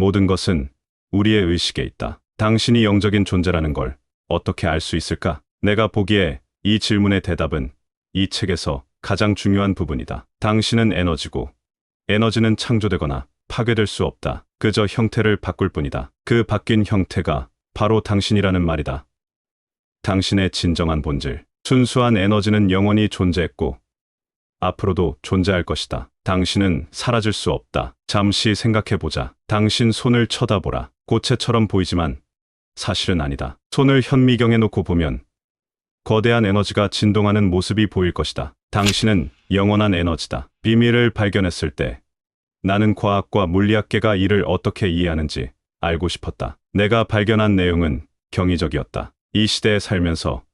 모든 것은 우리의 의식에 있다. 당신이 영적인 존재라는 걸 어떻게 알 수 있을까? 내가 보기에 이 질문의 대답은 이 책에서 가장 중요한 부분이다. 당신은 에너지고 에너지는 창조되거나 파괴될 수 없다. 그저 형태를 바꿀 뿐이다. 그 바뀐 형태가 바로 당신이라는 말이다. 당신의 진정한 본질, 순수한 에너지는 영원히 존재했고 앞으로도 존재할 것이다. 당신은 사라질 수 없다. 잠시 생각해보자. 당신 손을 쳐다보라. 고체처럼 보이지만 사실은 아니다. 손을 현미경에 놓고 보면 거대한 에너지가 진동하는 모습이 보일 것이다. 당신은 영원한 에너지다. 비밀을 발견했을 때 나는 과학과 물리학계가 이를 어떻게 이해하는지 알고 싶었다. 내가 발견한 내용은 경이적이었다. 이 시대에 살면서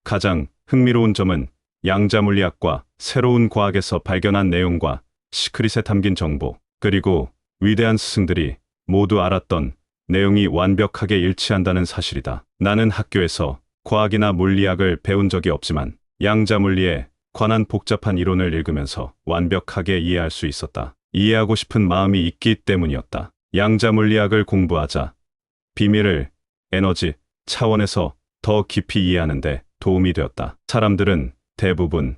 가장 흥미로운 점은 양자물리학과 새로운 과학에서 발견한 내용과 시크릿에 담긴 정보, 그리고 위대한 스승들이 모두 알았던 내용이 완벽하게 일치한다는 사실이다. 나는 학교에서 과학이나 물리학을 배운 적이 없지만 양자물리에 관한 복잡한 이론을 읽으면서 완벽하게 이해할 수 있었다. 이해하고 싶은 마음이 있기 때문이었다. 양자물리학을 공부하자 비밀을 에너지 차원에서 더 깊이 이해하는데 도움이 되었다. 사람들은 대부분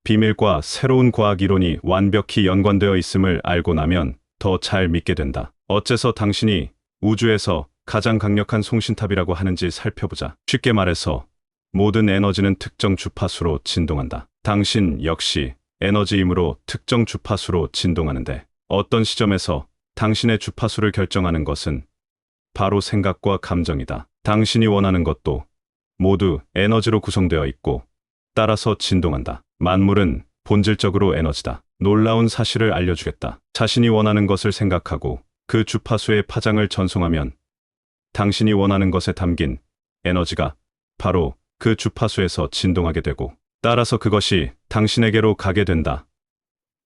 비밀과 새로운 과학 이론이 완벽히 연관되어 있음을 알고 나면 더 잘 믿게 된다. 어째서 당신이 우주에서 가장 강력한 송신탑이라고 하는지 살펴보자. 쉽게 말해서 모든 에너지는 특정 주파수로 진동한다. 당신 역시 에너지이므로 특정 주파수로 진동하는데 어떤 시점에서 당신의 주파수를 결정하는 것은 바로 생각과 감정이다. 당신이 원하는 것도 모두 에너지로 구성되어 있고 따라서 진동한다. 만물은 본질적으로 에너지다. 놀라운 사실을 알려주겠다. 자신이 원하는 것을 생각하고 그 주파수의 파장을 전송하면 당신이 원하는 것에 담긴 에너지가 바로 그 주파수에서 진동하게 되고 따라서 그것이 당신에게로 가게 된다.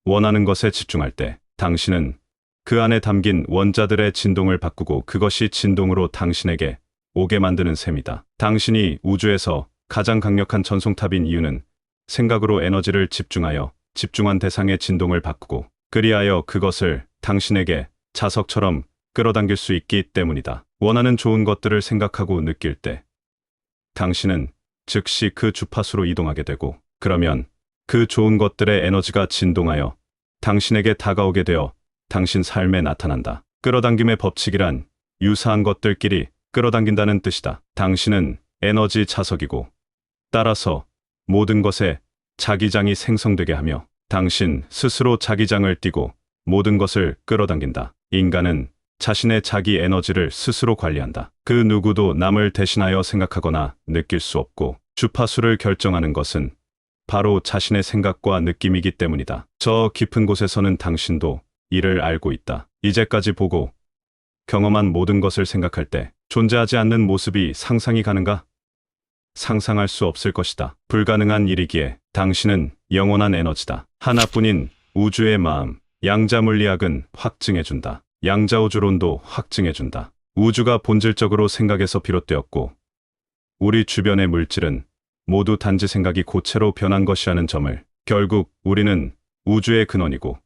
원하는 것에 집중할 때 당신은 그 안에 담긴 원자들의 진동을 바꾸고 그것이 진동으로 당신에게 오게 만드는 셈이다. 당신이 우주에서 가장 강력한 전송탑인 이유는 생각으로 에너지를 집중하여 집중한 대상의 진동을 바꾸고 그리하여 그것을 당신에게 자석처럼 끌어당길 수 있기 때문이다. 원하는 좋은 것들을 생각하고 느낄 때 당신은 즉시 그 주파수로 이동하게 되고 그러면 그 좋은 것들의 에너지가 진동하여 당신에게 다가오게 되어 당신 삶에 나타난다. 끌어당김의 법칙이란 유사한 것들끼리 끌어당긴다는 뜻이다. 당신은 에너지 자석이고 따라서 모든 것에 자기장이 생성되게 하며 당신 스스로 자기장을 띠고 모든 것을 끌어당긴다. 인간은 자신의 자기 에너지를 스스로 관리한다. 그 누구도 남을 대신하여 생각하거나 느낄 수 없고 주파수를 결정하는 것은 바로 자신의 생각과 느낌이기 때문이다. 저 깊은 곳에서는 당신도 이를 알고 있다. 이제까지 보고 경험한 모든 것을 생각할 때 존재하지 않는 모습이 상상이 가는가? 상상할 수 없을 것이다. 불가능한 일이기에 당신은 영원한 에너지다. 하나뿐인 우주의 마음. 양자물리학은 확증해준다. 양자우주론도 확증해준다. 우주가 본질적으로 생각에서 비롯되었고 우리 주변의 물질은 모두 단지 생각이 고체로 변한 것이라는 점을 결국 우리는 우주의 근원이고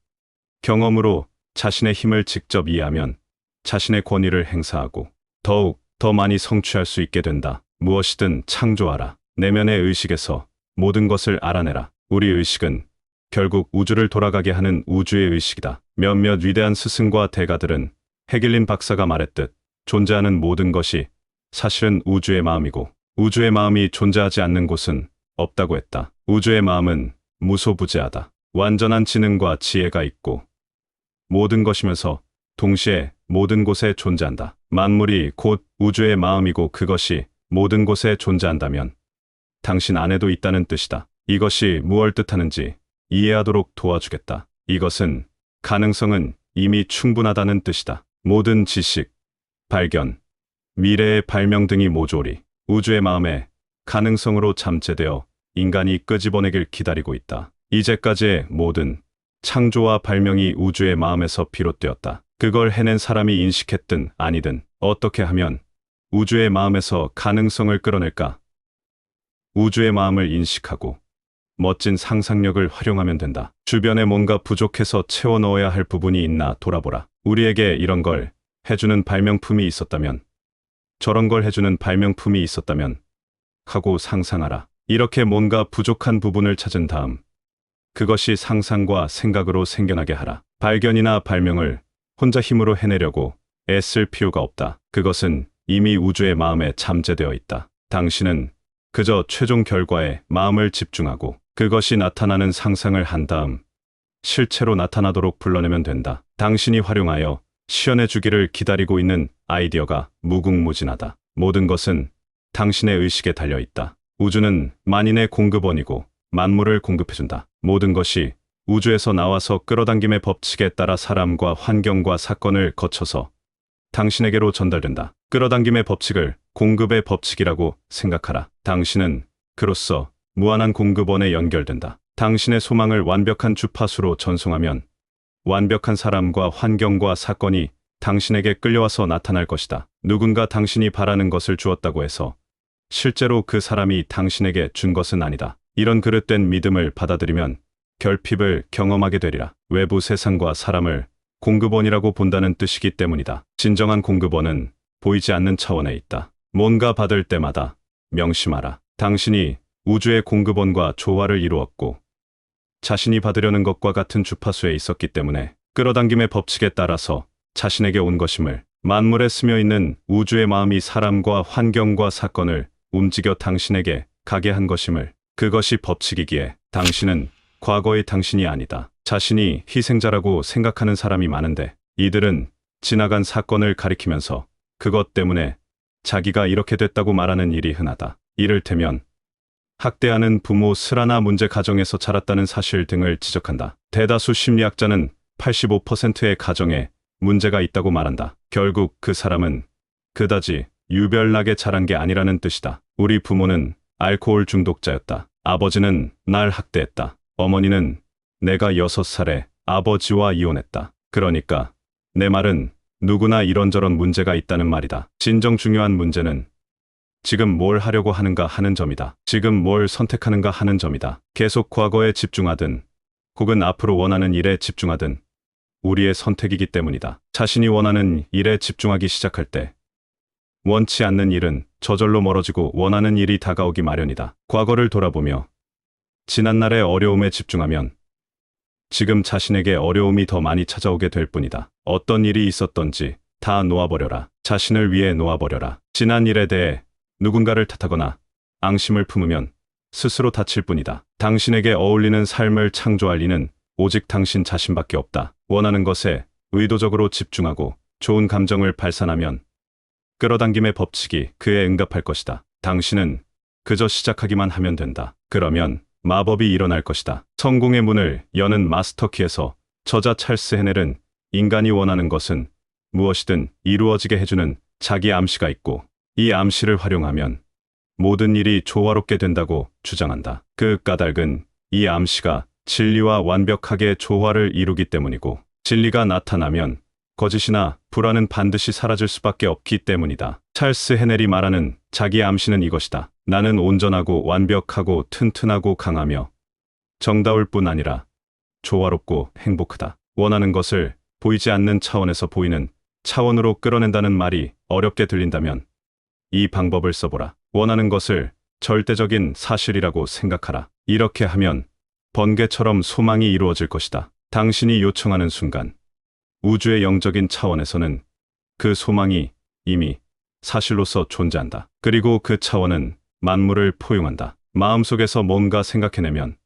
경험으로 자신의 힘을 직접 이해하면 자신의 권위를 행사하고 더욱 더 많이 성취할 수 있게 된다. 무엇이든 창조하라. 내면의 의식에서 모든 것을 알아내라. 우리 의식은 결국 우주를 돌아가게 하는 우주의 의식이다. 몇몇 위대한 스승과 대가들은 해길린 박사가 말했듯 존재하는 모든 것이 사실은 우주의 마음이고 우주의 마음이 존재하지 않는 곳은 없다고 했다. 우주의 마음은 무소부재하다. 완전한 지능과 지혜가 있고 모든 것이면서 동시에 모든 곳에 존재한다. 만물이 곧 우주의 마음이고 그것이 모든 곳에 존재한다면 당신 안에도 있다는 뜻이다. 이것이 무엇을 뜻하는지 이해하도록 도와주겠다. 이것은 가능성은 이미 충분하다는 뜻이다. 모든 지식, 발견, 미래의 발명 등이 모조리 우주의 마음에 가능성으로 잠재되어 인간이 끄집어내길 기다리고 있다. 이제까지의 모든 창조와 발명이 우주의 마음에서 비롯되었다. 그걸 해낸 사람이 인식했든 아니든 어떻게 하면 우주의 마음에서 가능성을 끌어낼까? 우주의 마음을 인식하고 멋진 상상력을 활용하면 된다. 주변에 뭔가 부족해서 채워 넣어야 할 부분이 있나 돌아보라. 우리에게 이런 걸 해주는 발명품이 있었다면, 저런 걸 해주는 발명품이 있었다면 하고 상상하라. 이렇게 뭔가 부족한 부분을 찾은 다음 그것이 상상과 생각으로 생겨나게 하라. 발견이나 발명을 혼자 힘으로 해내려고 애쓸 필요가 없다. 그것은 이미 우주의 마음에 잠재되어 있다. 당신은 그저 최종 결과에 마음을 집중하고 그것이 나타나는 상상을 한 다음 실체로 나타나도록 불러내면 된다. 당신이 활용하여 시연해 주기를 기다리고 있는 아이디어가 무궁무진하다. 모든 것은 당신의 의식에 달려 있다. 우주는 만인의 공급원이고 만물을 공급해준다. 모든 것이 우주에서 나와서 끌어당김의 법칙에 따라 사람과 환경과 사건을 거쳐서 당신에게로 전달된다. 끌어당김의 법칙을 공급의 법칙이라고 생각하라. 당신은 그로써 무한한 공급원에 연결된다. 당신의 소망을 완벽한 주파수로 전송하면 완벽한 사람과 환경과 사건이 당신에게 끌려와서 나타날 것이다. 누군가 당신이 바라는 것을 주었다고 해서 실제로 그 사람이 당신에게 준 것은 아니다. 이런 그릇된 믿음을 받아들이면 결핍을 경험하게 되리라. 외부 세상과 사람을 공급원이라고 본다는 뜻이기 때문이다. 진정한 공급원은 보이지 않는 차원에 있다. 뭔가 받을 때마다 명심하라. 당신이 우주의 공급원과 조화를 이루었고 자신이 받으려는 것과 같은 주파수에 있었기 때문에 끌어당김의 법칙에 따라서 자신에게 온 것임을, 만물에 스며있는 우주의 마음이 사람과 환경과 사건을 움직여 당신에게 가게 한 것임을, 그것이 법칙이기에 당신은 과거의 당신이 아니다. 자신이 희생자라고 생각하는 사람이 많은데 이들은 지나간 사건을 가리키면서 그것 때문에 자기가 이렇게 됐다고 말하는 일이 흔하다. 이를테면 학대하는 부모, 슬하나 문제 가정에서 자랐다는 사실 등을 지적한다. 대다수 심리학자는 85%의 가정에 문제가 있다고 말한다. 결국 그 사람은 그다지 유별나게 자란 게 아니라는 뜻이다. 우리 부모는 알코올 중독자였다. 아버지는 날 학대했다. 어머니는 내가 6살에 아버지와 이혼했다. 그러니까 내 말은 누구나 이런저런 문제가 있다는 말이다. 진정 중요한 문제는 지금 뭘 하려고 하는가 하는 점이다. 지금 뭘 선택하는가 하는 점이다. 계속 과거에 집중하든 혹은 앞으로 원하는 일에 집중하든 우리의 선택이기 때문이다. 자신이 원하는 일에 집중하기 시작할 때 원치 않는 일은 저절로 멀어지고 원하는 일이 다가오기 마련이다. 과거를 돌아보며 지난날의 어려움에 집중하면 지금 자신에게 어려움이 더 많이 찾아오게 될 뿐이다. 어떤 일이 있었던지 다 놓아버려라. 자신을 위해 놓아버려라. 지난 일에 대해 누군가를 탓하거나 앙심을 품으면 스스로 다칠 뿐이다. 당신에게 어울리는 삶을 창조할 이는 오직 당신 자신밖에 없다. 원하는 것에 의도적으로 집중하고 좋은 감정을 발산하면 끌어당김의 법칙이 그에 응답할 것이다. 당신은 그저 시작하기만 하면 된다. 그러면 마법이 일어날 것이다. 성공의 문을 여는 마스터키에서 저자 찰스 헤넬은 인간이 원하는 것은 무엇이든 이루어지게 해주는 자기 암시가 있고 이 암시를 활용하면 모든 일이 조화롭게 된다고 주장한다. 그 까닭은 이 암시가 진리와 완벽하게 조화를 이루기 때문이고 진리가 나타나면 거짓이나 불안은 반드시 사라질 수밖에 없기 때문이다. 찰스 헤넬이 말하는 자기 암시는 이것이다. 나는 온전하고 완벽하고 튼튼하고 강하며 정다울 뿐 아니라 조화롭고 행복하다. 원하는 것을 보이지 않는 차원에서 보이는 차원으로 끌어낸다는 말이 어렵게 들린다면 이 방법을 써보라. 원하는 것을 절대적인 사실이라고 생각하라. 이렇게 하면 번개처럼 소망이 이루어질 것이다. 당신이 요청하는 순간 우주의 영적인 차원에서는 그 소망이 이미 사실로서 존재한다. 그리고 그 차원은 만물을 포용한다. 마음속에서 뭔가 생각해내면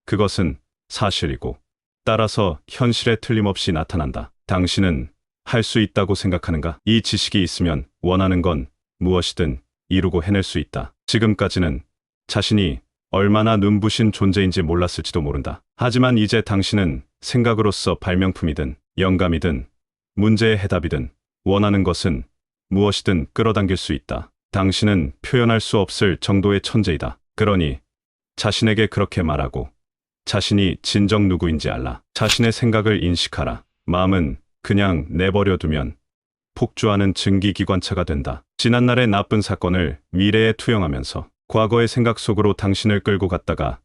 그것은 사실이고 따라서 현실에 틀림없이 나타난다. 당신은 할 수 있다고 생각하는가? 이 지식이 있으면 원하는 건 무엇이든 이루고 해낼 수 있다. 지금까지는 자신이 얼마나 눈부신 존재인지 몰랐을지도 모른다. 하지만 이제 당신은 생각으로서 발명품이든 영감이든 문제의 해답이든 원하는 것은 무엇이든 끌어당길 수 있다. 당신은 표현할 수 없을 정도의 천재이다. 그러니 자신에게 그렇게 말하고 자신이 진정 누구인지 알라. 자신의 생각을 인식하라. 마음은 그냥 내버려 두면 폭주하는 증기기관차가 된다. 지난날의 나쁜 사건을 미래에 투영하면서 과거의 생각 속으로 당신을 끌고 갔다가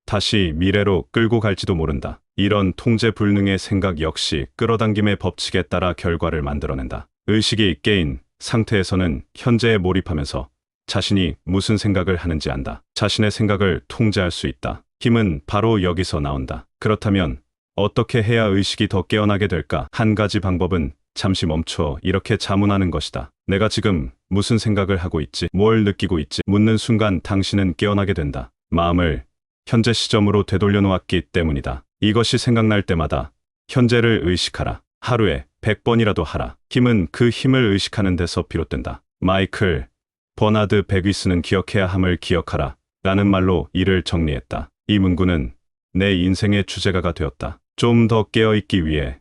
다시 미래로 끌고 갈지도 모른다. 이런 통제 불능의 생각 역시 끌어당김의 법칙에 따라 결과를 만들어낸다. 의식이 깨인 상태에서는 현재에 몰입하면서 자신이 무슨 생각을 하는지 안다. 자신의 생각을 통제할 수 있다. 힘은 바로 여기서 나온다. 그렇다면 어떻게 해야 의식이 더 깨어나게 될까? 한 가지 방법은 잠시 멈춰 이렇게 자문하는 것이다. 내가 지금 무슨 생각을 하고 있지? 뭘 느끼고 있지? 묻는 순간 당신은 깨어나게 된다. 마음을 현재 시점으로 되돌려 놓았기 때문이다. 이것이 생각날 때마다 현재를 의식하라. 하루에 100번이라도 하라. 힘은 그 힘을 의식하는 데서 비롯된다. 마이클 버나드 베귀스는 기억해야 함을 기억하라 라는 말로 이를 정리했다. 이 문구는 내 인생의 주제가가 되었다. 좀 더 깨어있기 위해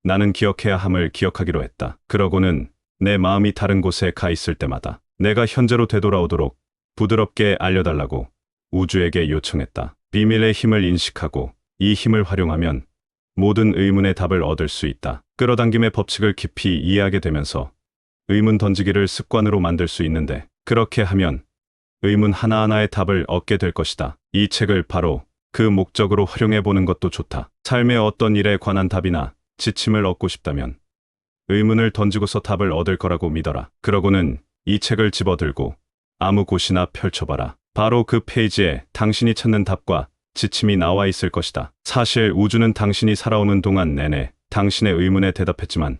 나는 기억해야 함을 기억하기로 했다. 그러고는 내 마음이 다른 곳에 가 있을 때마다 내가 현재로 되돌아오도록 부드럽게 알려달라고 우주에게 요청했다. 비밀의 힘을 인식하고 이 힘을 활용하면 모든 의문의 답을 얻을 수 있다. 끌어당김의 법칙을 깊이 이해하게 되면서 의문 던지기를 습관으로 만들 수 있는데 그렇게 하면 의문 하나하나의 답을 얻게 될 것이다. 이 책을 바로 그 목적으로 활용해 보는 것도 좋다. 삶의 어떤 일에 관한 답이나 지침을 얻고 싶다면 의문을 던지고서 답을 얻을 거라고 믿어라. 그러고는 이 책을 집어들고 아무 곳이나 펼쳐봐라. 바로 그 페이지에 당신이 찾는 답과 지침이 나와 있을 것이다. 사실 우주는 당신이 살아오는 동안 내내 당신의 의문에 대답했지만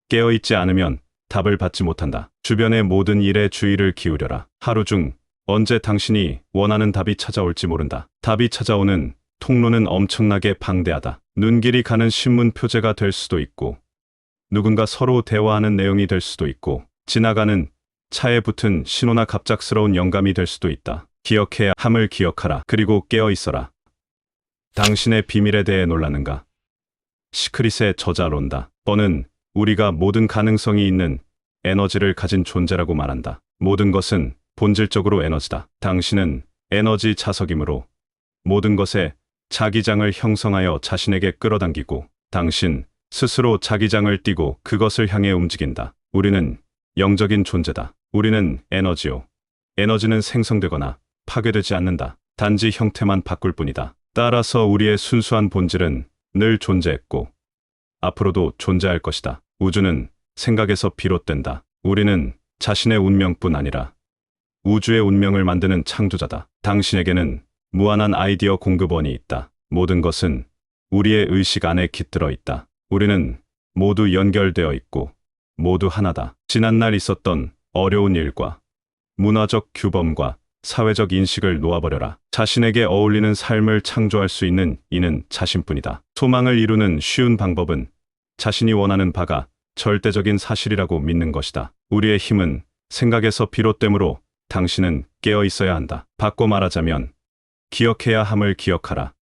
깨어있지 않으면 답을 받지 못한다. 주변의 모든 일에 주의를 기울여라. 하루 중 언제 당신이 원하는 답이 찾아올지 모른다. 답이 찾아오는 통로는 엄청나게 방대하다. 눈길이 가는 신문 표제가 될 수도 있고 누군가 서로 대화하는 내용이 될 수도 있고 지나가는 차에 붙은 신호나 갑작스러운 영감이 될 수도 있다. 기억해야 함을 기억하라. 그리고 깨어 있어라. 당신의 비밀에 대해 놀라는가? 시크릿의 저자 론다. 버는 우리가 모든 가능성이 있는 에너지를 가진 존재라고 말한다. 모든 것은 본질적으로 에너지다. 당신은 에너지 자석이므로 모든 것에 자기장을 형성하여 자신에게 끌어당기고 당신 스스로 자기장을 띠고 그것을 향해 움직인다. 우리는 영적인 존재다. 우리는 에너지요. 에너지는 생성되거나 파괴되지 않는다. 단지 형태만 바꿀 뿐이다. 따라서 우리의 순수한 본질은 늘 존재했고 앞으로도 존재할 것이다. 우주는 생각에서 비롯된다. 우리는 자신의 운명뿐 아니라 우주의 운명을 만드는 창조자다. 당신에게는 무한한 아이디어 공급원이 있다. 모든 것은 우리의 의식 안에 깃들어 있다. 우리는 모두 연결되어 있고 모두 하나다. 지난날 있었던 어려운 일과 문화적 규범과 사회적 인식을 놓아버려라. 자신에게 어울리는 삶을 창조할 수 있는 이는 자신뿐이다. 소망을 이루는 쉬운 방법은 자신이 원하는 바가 절대적인 사실이라고 믿는 것이다. 우리의 힘은 생각에서 비롯되므로 당신은 깨어 있어야 한다. 바꿔 말하자면 기억해야 함을 기억하라.